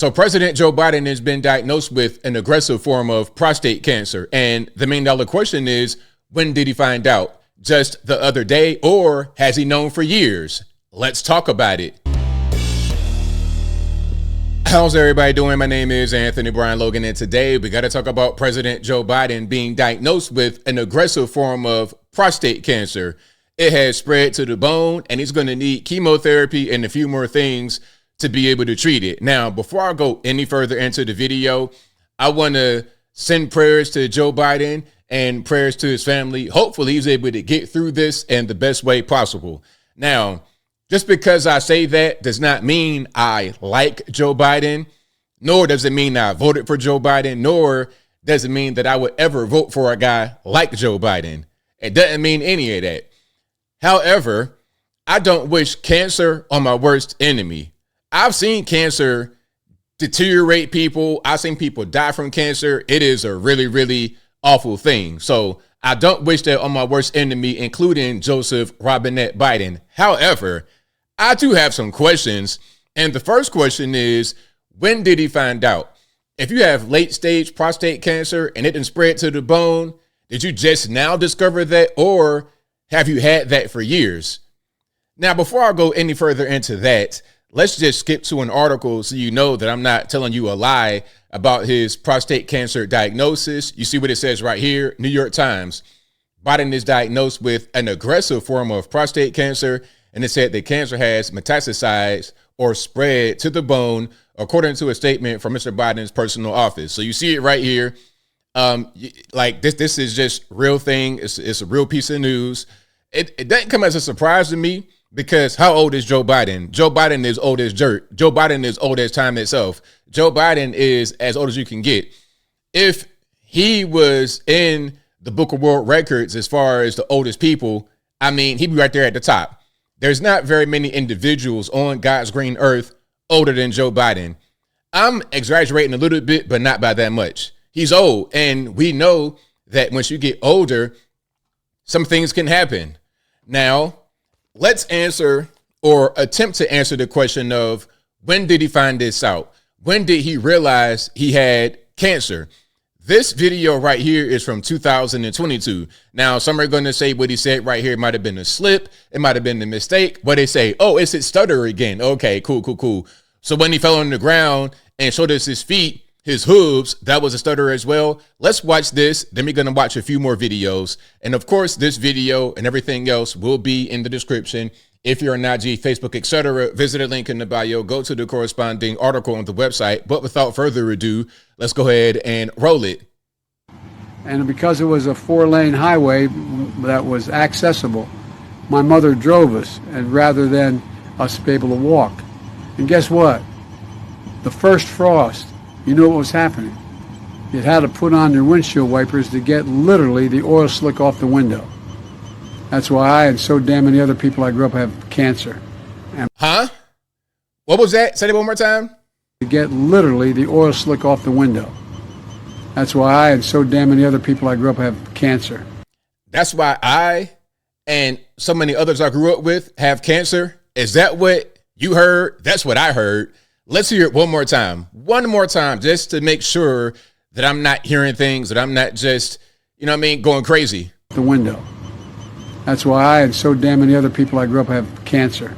So President Joe Biden has been diagnosed with an aggressive form of prostate cancer. And the $1 million question is, when did he find out? Just the other day, or has he known for years? Let's talk about it. How's everybody doing? My name is Anthony Brian Logan, and today we got to talk about President Joe Biden being diagnosed with an aggressive form of prostate cancer. It has spread to the bone, and he's going to need chemotherapy and a few more things to be able to treat it. Now, before I go any further into the video, I want to send prayers to Joe Biden and prayers to his family. Hopefully he's able to get through this in the best way possible. Now, just because I say that does not mean I like Joe Biden, nor does it mean I voted for Joe Biden, nor does it mean that I would ever vote for a guy like Joe Biden. It doesn't mean any of that. However, I don't wish cancer on my worst enemy. I've seen cancer deteriorate people. I've seen people die from cancer. It is a really, really awful thing. So I don't wish that on my worst enemy, including Joseph Robinette Biden. However, I do have some questions. And the first question is, when did he find out? If you have late stage prostate cancer and it didn't spread to the bone, did you just now discover that, or have you had that for years? Now, before I go any further into that, let's just skip to an article so you know that I'm not telling you a lie about his prostate cancer diagnosis. You see what it says right here, New York Times. Biden is diagnosed with an aggressive form of prostate cancer, and it said the cancer has metastasized or spread to the bone, according to a statement from Mr. Biden's personal office. So you see it right here. Like this is just real thing. It's a real piece of news. It doesn't come as a surprise to me, because how old is Joe Biden? Joe Biden is old as dirt. Joe Biden is old as time itself. Joe Biden is as old as you can get. If he was in the Book of World Records as far as the oldest people, I mean, he'd be right there at the top. There's not very many individuals on God's green earth older than Joe Biden. I'm exaggerating a little bit, but not by that much. He's old, and we know that once you get older, some things can happen. Now, let's answer or attempt to answer the question of, when did he find this out? When did he realize he had cancer? This video right here is from 2022. Now, some are going to say what he said right here might have been a slip. It might have been a mistake. But they say, oh, it's his stutter again. Okay, cool. So when he fell on the ground and showed us his feet, his hooves, that was a stutter as well. Let's watch this. Then we're going to watch a few more videos. And of course, this video and everything else will be in the description. If you're on IG, Facebook, etc., visit a link in the bio, go to the corresponding article on the website. But without further ado, let's go ahead and roll it. And because it was a 4-lane highway that was accessible, my mother drove us, and rather than us be able to walk. And guess what? The first frost, you knew what was happening. You had to put on your windshield wipers to get literally the oil slick off the window. That's why I and so damn many other people I grew up have cancer. Huh? What was that? Say it one more time. To get literally the oil slick off the window. That's why I and so damn many other people I grew up have cancer. That's why I and so many others I grew up with have cancer? Is that what you heard? That's what I heard. Let's hear it one more time. One more time, just to make sure that I'm not hearing things, that I'm not just, going crazy. The window. That's why I and so damn many other people I grew up have cancer.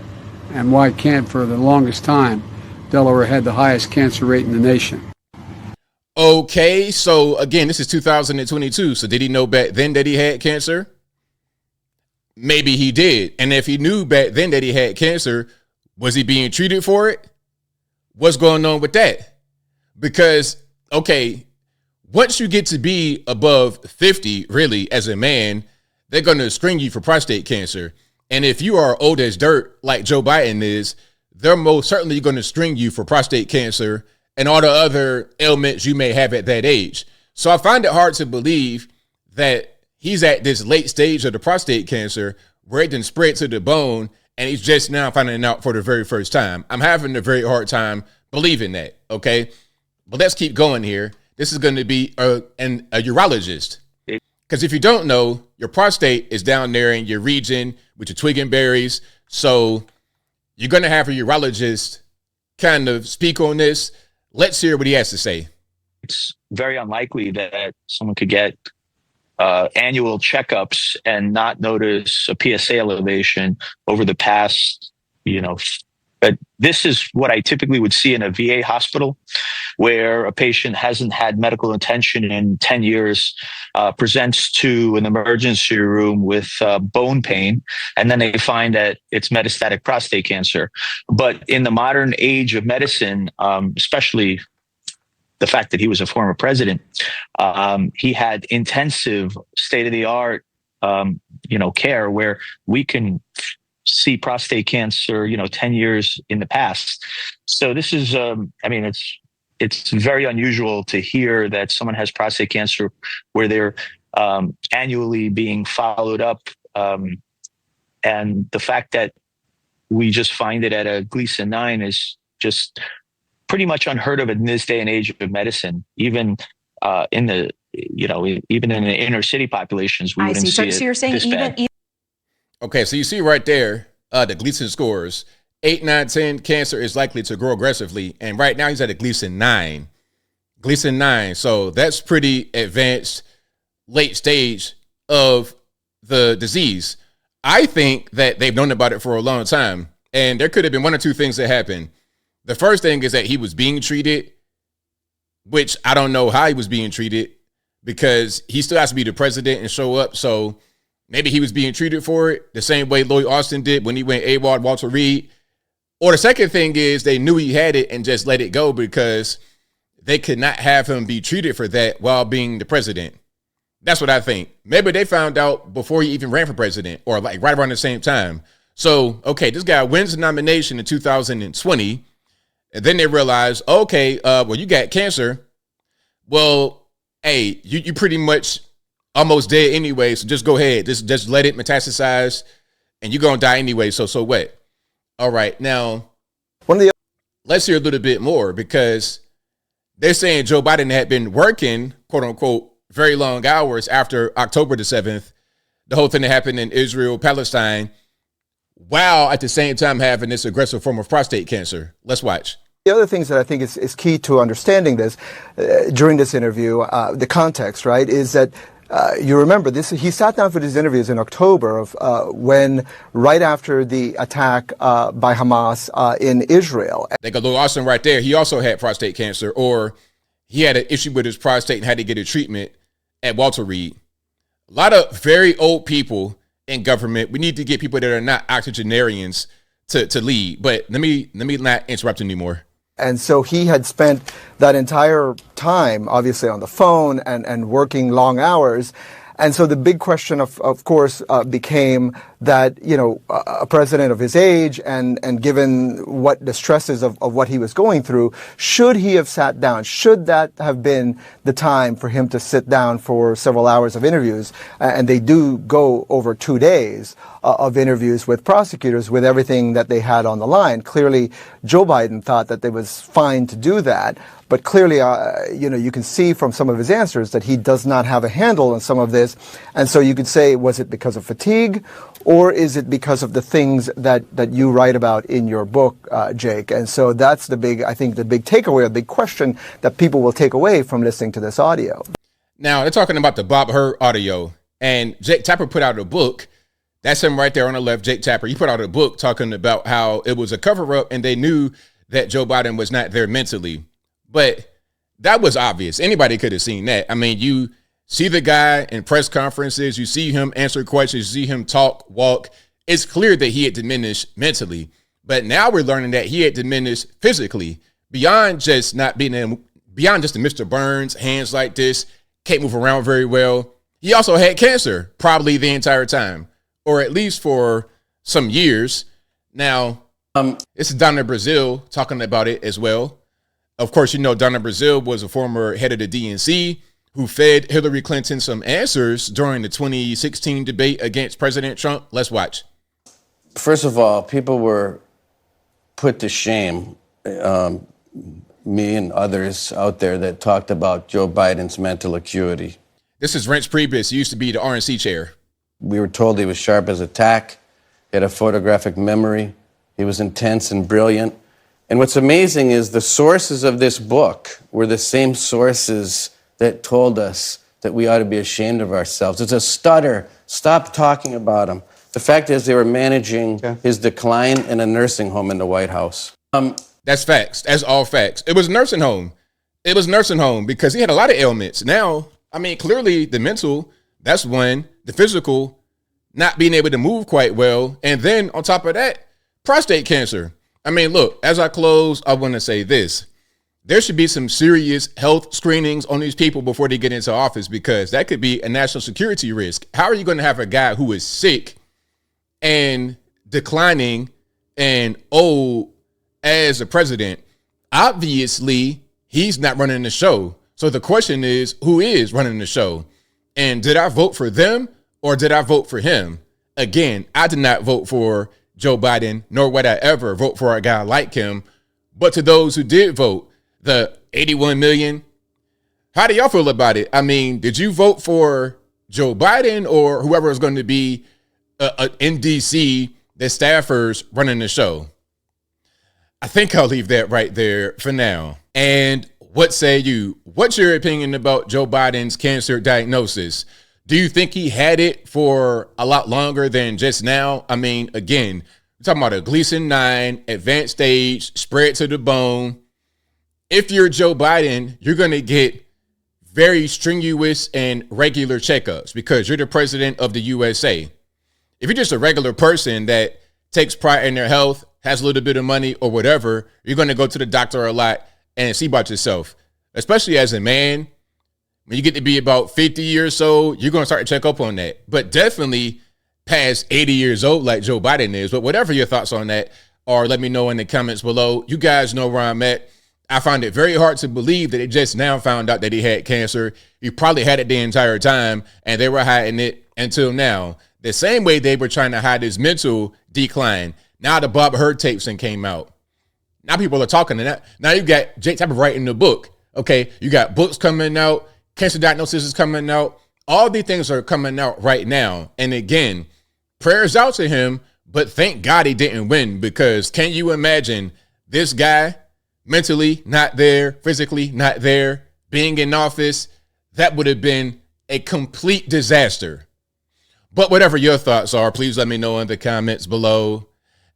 And why can't, for the longest time, Delaware had the highest cancer rate in the nation. Okay, so again, this is 2022. So did he know back then that he had cancer? Maybe he did. And if he knew back then that he had cancer, was he being treated for it? What's going on with that? Because, okay, once you get to be above 50, really, as a man, they're going to screen you for prostate cancer. And if you are old as dirt, like Joe Biden is, they're most certainly going to screen you for prostate cancer and all the other ailments you may have at that age. So I find it hard to believe that he's at this late stage of the prostate cancer where it didn't spread to the bone, and he's just now finding out for the very first time. I'm having a very hard time believing that, okay? But let's keep going here. This is going to be a urologist. Because if you don't know, your prostate is down there in your region with your twig and berries. So you're going to have a urologist kind of speak on this. Let's hear what he has to say. It's very unlikely that someone could get annual checkups and not notice a PSA elevation over the past, but this is what I typically would see in a VA hospital where a patient hasn't had medical attention in 10 years, presents to an emergency room with bone pain, and then they find that it's metastatic prostate cancer. But in the modern age of medicine, especially the fact that he was a former president, he had intensive state-of-the-art, care where we can see prostate cancer, 10 years in the past. So this is, it's very unusual to hear that someone has prostate cancer where they're annually being followed up. And the fact that we just find it at a Gleason 9 is just pretty much unheard of in this day and age of medicine. Even in the, even in the inner city populations, we wouldn't see it. So you're saying even. Okay, so you see right there, the Gleason scores. 8, 9, 10, cancer is likely to grow aggressively. And right now he's at a Gleason 9. Gleason 9. So that's pretty advanced, late stage of the disease. I think that they've known about it for a long time. And there could have been one or two things that happened. The first thing is that he was being treated, which I don't know how he was being treated because he still has to be the president and show up. So maybe he was being treated for it the same way Lloyd Austin did when he went AWOL, Walter Reed. Or the second thing is they knew he had it and just let it go because they could not have him be treated for that while being the president. That's what I think. Maybe they found out before he even ran for president or like right around the same time. So, okay, this guy wins the nomination in 2020. And then they realize, okay, well, you got cancer. Well, hey, you pretty much almost dead anyway. So just go ahead. Just let it metastasize and you're going to die anyway. So what? All right. Now, let's hear a little bit more because they're saying Joe Biden had been working, quote unquote, very long hours after October the 7th, the whole thing that happened in Israel, Palestine, while at the same time having this aggressive form of prostate cancer. Let's watch. The other things that I think is key to understanding this during this interview, the context, right, is that you remember this. He sat down for these interviews in October of when right after the attack by Hamas in Israel. They got Lou Austin right there. He also had prostate cancer, or he had an issue with his prostate and had to get a treatment at Walter Reed. A lot of very old people in government. We need to get people that are not octogenarians to lead. But let me not interrupt anymore. And so he had spent that entire time, obviously, on the phone and working long hours. And so the big question, of course, became that, a president of his age and given what the stresses of what he was going through, should he have sat down? Should that have been the time for him to sit down for several hours of interviews? And they do go over 2 days of interviews with prosecutors with everything that they had on the line. Clearly, Joe Biden thought that it was fine to do that. But clearly, you can see from some of his answers that he does not have a handle on some of this. And so you could say, was it because of fatigue? Or is it because of the things that you write about in your book, Jake? And so that's the big takeaway, a big question that people will take away from listening to this audio. Now, they're talking about the Bob Hur audio. And Jake Tapper put out a book. That's him right there on the left, Jake Tapper. He put out a book talking about how it was a cover-up and they knew that Joe Biden was not there mentally. But that was obvious. Anybody could have seen that. I mean, you see the guy in press conferences, you see him answer questions, you see him talk, walk. It's clear that he had diminished mentally. But now we're learning that he had diminished physically beyond just not being beyond just the Mr. Burns, hands like this, can't move around very well. He also had cancer probably the entire time, or at least for some years. Now, this is Donna Brazile talking about it as well. Of course, Donna Brazile was a former head of the DNC who fed Hillary Clinton some answers during the 2016 debate against President Trump. Let's watch. First of all, people were put to shame, me and others out there that talked about Joe Biden's mental acuity. This is Reince Priebus. He used to be the RNC chair. We were told he was sharp as a tack, he had a photographic memory, he was intense and brilliant. And what's amazing is the sources of this book were the same sources that told us that we ought to be ashamed of ourselves. It's a stutter. Stop talking about him. The fact is they were managing his decline in a nursing home in the White House. That's facts. That's all facts. It was nursing home. It was nursing home because he had a lot of ailments. Now, I mean, clearly the mental, that's one. The physical, not being able to move quite well. And then on top of that, prostate cancer. I mean, look, as I close, I want to say this. There should be some serious health screenings on these people before they get into office, because that could be a national security risk. How are you going to have a guy who is sick and declining and old as a president? Obviously, he's not running the show. So the question is, who is running the show? And did I vote for them or did I vote for him? Again, I did not vote for Joe Biden, nor would I ever vote for a guy like him. But to those who did vote, the 81 million, how do y'all feel about it? I mean, did you vote for Joe Biden or whoever is going to be in DC, the staffers running the show? I think I'll leave that right there for now. And what say you? What's your opinion about Joe Biden's cancer diagnosis? Do you think he had it for a lot longer than just now? I mean, again, we're talking about a Gleason 9, advanced stage, spread to the bone. If you're Joe Biden, you're going to get very strenuous and regular checkups because you're the president of the USA. If you're just a regular person that takes pride in their health, has a little bit of money or whatever, you're going to go to the doctor a lot and see about yourself. Especially as a man, when you get to be about 50 years old, you're going to start to check up on that. But definitely past 80 years old like Joe Biden is. But whatever your thoughts on that are, let me know in the comments below. You guys know where I'm at. I find it very hard to believe that they just now found out that he had cancer. He probably had it the entire time, and they were hiding it until now. The same way they were trying to hide his mental decline. Now the Bob Heard tapes and came out. Now people are talking. And now you got Jake Tapper writing the book. Okay, you got books coming out. Cancer diagnosis is coming out. All these things are coming out right now. And again, prayers out to him, but thank God he didn't win, because can you imagine this guy mentally not there, physically not there, being in office? That would have been a complete disaster. But whatever your thoughts are, please let me know in the comments below.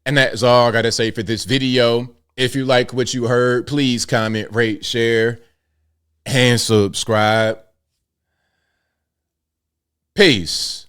And that is all I got to say for this video. If you like what you heard, please comment, rate, share, and subscribe. Peace.